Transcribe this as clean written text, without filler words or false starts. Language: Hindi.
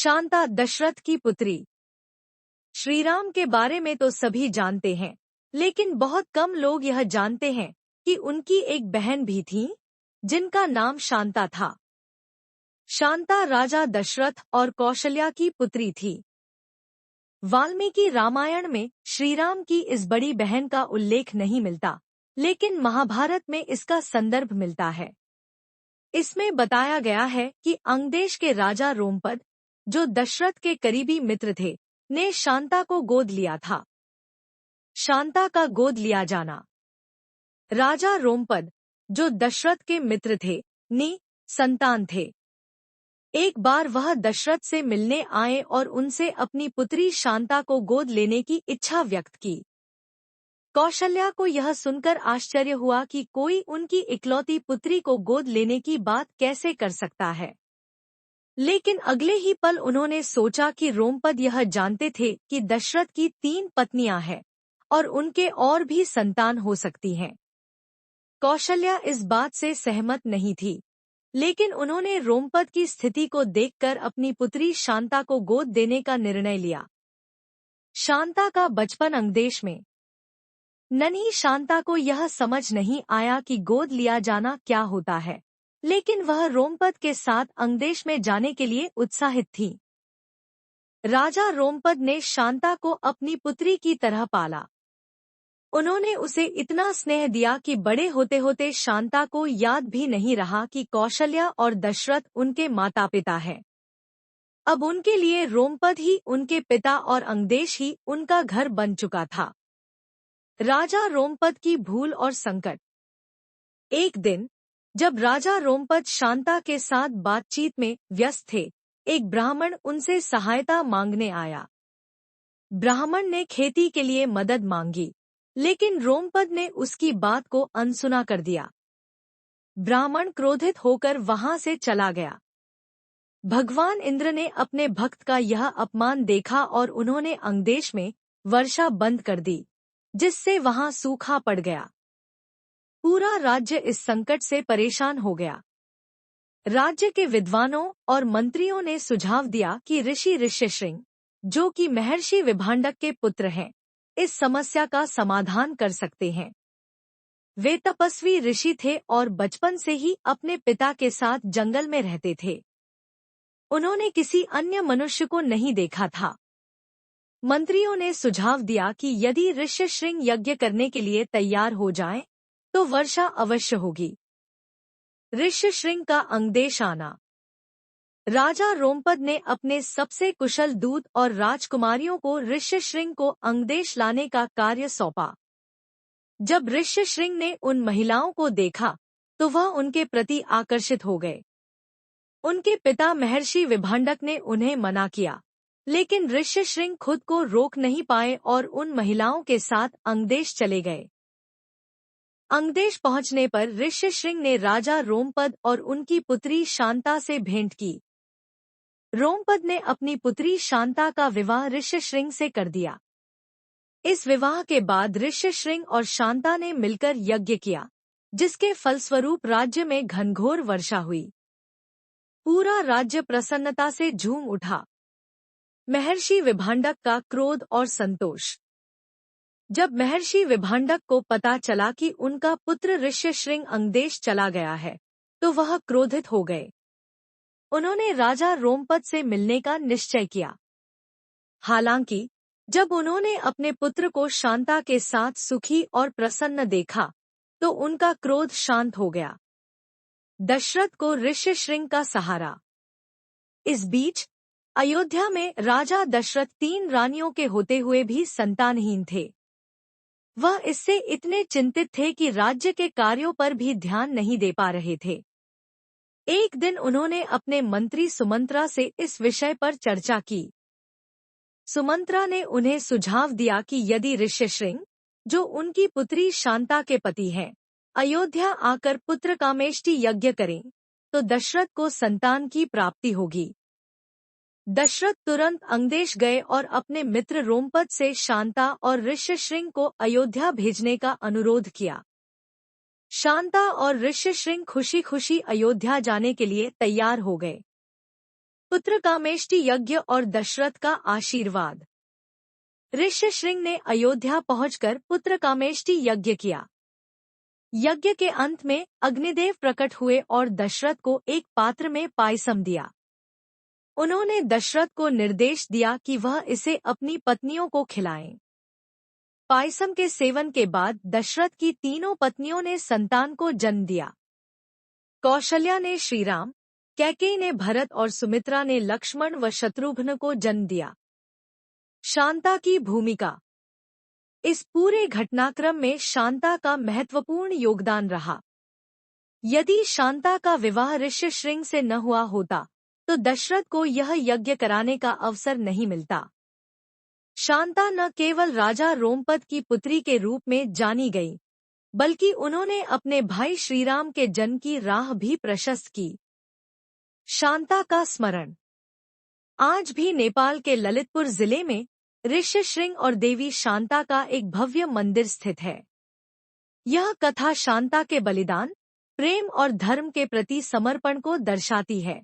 शांता दशरथ की पुत्री। श्रीराम के बारे में तो सभी जानते हैं, लेकिन बहुत कम लोग यह जानते हैं कि उनकी एक बहन भी थी, जिनका नाम शांता था। शांता राजा दशरथ और कौशल्या की पुत्री थी। वाल्मीकि रामायण में श्रीराम की इस बड़ी बहन का उल्लेख नहीं मिलता, लेकिन महाभारत में इसका संदर्भ मिलता है। इसमें बताया गया है कि अंगदेश के राजा रोमपद, जो दशरथ के करीबी मित्र थे, ने शांता को गोद लिया था। शांता का गोद लिया जाना। राजा रोमपद, जो दशरथ के मित्र थे, नि संतान थे। एक बार वह दशरथ से मिलने आए और उनसे अपनी पुत्री शांता को गोद लेने की इच्छा व्यक्त की। कौशल्या को यह सुनकर आश्चर्य हुआ कि कोई उनकी इकलौती पुत्री को गोद लेने की बात कैसे कर सकता है। लेकिन अगले ही पल उन्होंने सोचा कि रोमपद यह जानते थे कि दशरथ की 3 पत्नियां हैं और उनके और भी संतान हो सकती हैं। कौशल्या इस बात से सहमत नहीं थी, लेकिन उन्होंने रोमपद की स्थिति को देखकर अपनी पुत्री शांता को गोद देने का निर्णय लिया। शांता का बचपन अंगदेश में। नन्ही शांता को यह समझ नहीं आया कि गोद लिया जाना क्या होता है, लेकिन वह रोमपद के साथ अंगदेश में जाने के लिए उत्साहित थी। राजा रोमपद ने शांता को अपनी पुत्री की तरह पाला। उन्होंने उसे इतना स्नेह दिया कि बड़े होते होते शांता को याद भी नहीं रहा कि कौशल्या और दशरथ उनके माता पिता हैं। अब उनके लिए रोमपद ही उनके पिता और अंगदेश ही उनका घर बन चुका था। राजा रोमपद की भूल और संकट। एक दिन जब राजा रोमपद शांता के साथ बातचीत में व्यस्त थे, एक ब्राह्मण उनसे सहायता मांगने आया। ब्राह्मण ने खेती के लिए मदद मांगी, लेकिन रोमपद ने उसकी बात को अनसुना कर दिया। ब्राह्मण क्रोधित होकर वहां से चला गया। भगवान इंद्र ने अपने भक्त का यह अपमान देखा और उन्होंने अंगदेश में वर्षा बंद कर दी, जिससे वहां सूखा पड़ गया। पूरा राज्य इस संकट से परेशान हो गया। राज्य के विद्वानों और मंत्रियों ने सुझाव दिया कि ऋषि ऋष्यशृंग, जो कि महर्षि विभांडक के पुत्र हैं, इस समस्या का समाधान कर सकते हैं। वे तपस्वी ऋषि थे और बचपन से ही अपने पिता के साथ जंगल में रहते थे। उन्होंने किसी अन्य मनुष्य को नहीं देखा था। मंत्रियों ने सुझाव दिया कि यदि ऋष्यशृंग यज्ञ करने के लिए तैयार हो जाएं, तो वर्षा अवश्य होगी। ऋष्यशृंग का अंगदेश आना। राजा रोमपद ने अपने सबसे कुशल दूत और राजकुमारियों को ऋष्यशृंग को अंगदेश लाने का कार्य सौंपा। जब ऋष्यशृंग ने उन महिलाओं को देखा, तो वह उनके प्रति आकर्षित हो गए। उनके पिता महर्षि विभांडक ने उन्हें मना किया, लेकिन ऋष्यशृंग खुद को रोक नहीं पाए और उन महिलाओं के साथ अंगदेश चले गए। अंगदेश पहुंचने पर ऋष्यशृंग ने राजा रोमपद और उनकी पुत्री शांता से भेंट की। रोमपद ने अपनी पुत्री शांता का विवाह ऋष्यशृंग से कर दिया। इस विवाह के बाद ऋष्यशृंग और शांता ने मिलकर यज्ञ किया, जिसके फलस्वरूप राज्य में घनघोर वर्षा हुई। पूरा राज्य प्रसन्नता से झूम उठा। महर्षि विभांडक का क्रोध और संतोष। जब महर्षि विभांडक को पता चला कि उनका पुत्र ऋष्यशृंग अंगदेश चला गया है, तो वह क्रोधित हो गए। उन्होंने राजा रोमपद से मिलने का निश्चय किया। हालांकि जब उन्होंने अपने पुत्र को शांता के साथ सुखी और प्रसन्न देखा, तो उनका क्रोध शांत हो गया। दशरथ को ऋष्यशृंग का सहारा। इस बीच अयोध्या में राजा दशरथ 3 रानियों के होते हुए भी संतानहीन थे। वह इससे इतने चिंतित थे कि राज्य के कार्यों पर भी ध्यान नहीं दे पा रहे थे। एक दिन उन्होंने अपने मंत्री सुमंत्रा से इस विषय पर चर्चा की। सुमंत्रा ने उन्हें सुझाव दिया कि यदि ऋष्यशृंग, जो उनकी पुत्री शांता के पति हैं, अयोध्या आकर पुत्र कामेष्टि यज्ञ करें, तो दशरथ को संतान की प्राप्ति होगी। दशरथ तुरंत अंगदेश गए और अपने मित्र रोमपद से शांता और ऋष्यशृंग को अयोध्या भेजने का अनुरोध किया। शांता और ऋष्यशृंग खुशी खुशी अयोध्या जाने के लिए तैयार हो गए। पुत्रकामेष्टि यज्ञ और दशरथ का आशीर्वाद। ऋष्यशृंग ने अयोध्या पहुंचकर पुत्रकामेष्टि यज्ञ किया। यज्ञ के अंत में अग्निदेव प्रकट हुए और दशरथ को एक पात्र में पायसम दिया। उन्होंने दशरथ को निर्देश दिया कि वह इसे अपनी पत्नियों को खिलाएं। पायसम के सेवन के बाद दशरथ की तीनों पत्नियों ने संतान को जन्म दिया। कौशल्या ने श्रीराम, कैकेयी ने भरत और सुमित्रा ने लक्ष्मण व शत्रुघ्न को जन्म दिया। शांता की भूमिका। इस पूरे घटनाक्रम में शांता का महत्वपूर्ण योगदान रहा। यदि शांता का विवाह ऋष्यशृंग से न हुआ होता तो दशरथ को यह यज्ञ कराने का अवसर नहीं मिलता। शांता न केवल राजा रोमपद की पुत्री के रूप में जानी गई, बल्कि उन्होंने अपने भाई श्रीराम के जन्म की राह भी प्रशस्त की। शांता का स्मरण। आज भी नेपाल के ललितपुर जिले में ऋष्यशृंग और देवी शांता का एक भव्य मंदिर स्थित है। यह कथा शांता के बलिदान, प्रेम और धर्म के प्रति समर्पण को दर्शाती है।